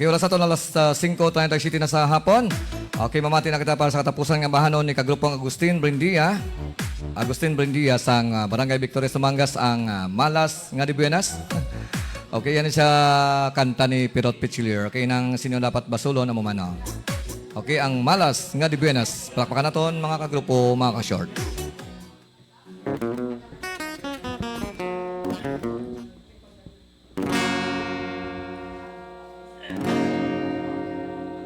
Okay, oras ato na alas 5:37 na sa hapon. Okay, mamati na kita para sa katapusan nga bahanon ni kagrupong Agustin Brindia. Agustin Brindia sang Barangay Victoria Sumangas ang Malas nga di Buenas. Okay, yan siya kanta ni Pirot Pichilier. Okay, nang sinyo dapat basulo na mumano. Okay, ang Malas nga di Buenas. Palakpakan naton mga kagrupo, mga ka-short.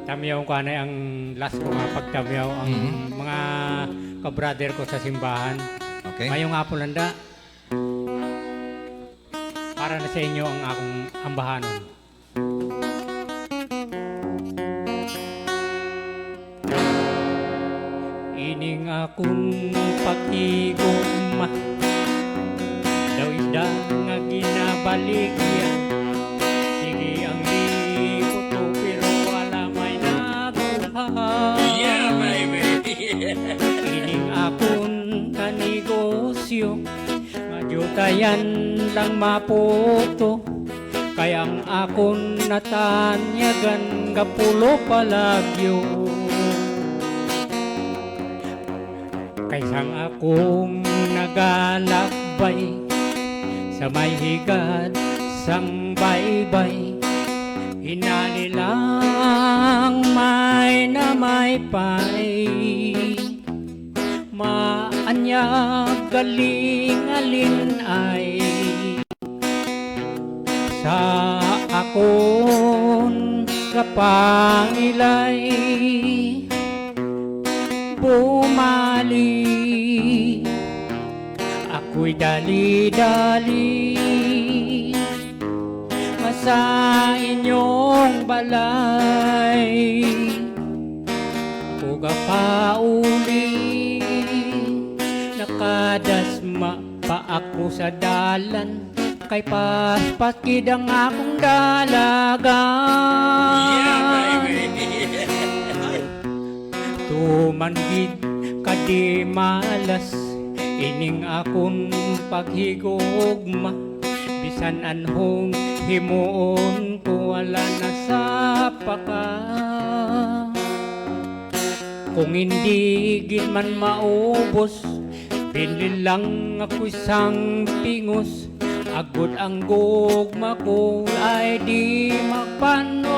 Tamiyaw ko anay ang last ko nga pagtamiyaw ang mga kabrader ko sa simbahan. Okay. Ngayong hapon landa, para na sa inyo ang akong ambahanon. Ining akong pag-igugma, daw isda nga ginabaligyan. Sige ang likot ko pero wala may nakuha. Yeah, baby. Ining akong kanegosyo, madyutayan lang maputo. Kaya ang akong natanyagan kapulo palagyo. Kaysang akong nagalakbay sa may higad sang baybay. Hinalilang may na may pay. Maanyag galing alin ay sa akon kapangilay bumali. Ako'y dali-dali sa inyong balay. Ako pauli, nakadasma pa ako sa dalan. Kay paspakid ang akong dalagan. Yeah, baby. Tumanggid kadi malas, ining akong paghigugma. Bisan anhong himuon ko wala na sa paka. Kung hindi gid man maubos, pili lang ako isang pingos. Agod ang gugma ko ay di magpanos.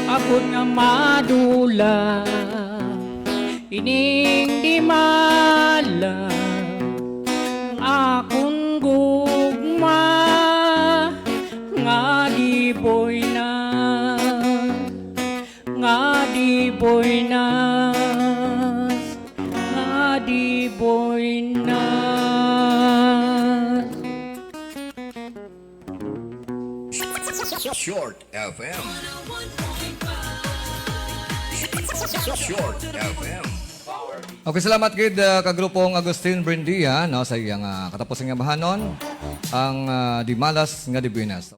Agod nga madula, ining di mala. Akong gugma nga di boy na, nga di boy na, nga di boy na. Short FM. Short FM. Okay, salamat gid kagrupong Agustin Brindia no sa iyang katapusan nga bahanon ang di Malas nga di Buenas.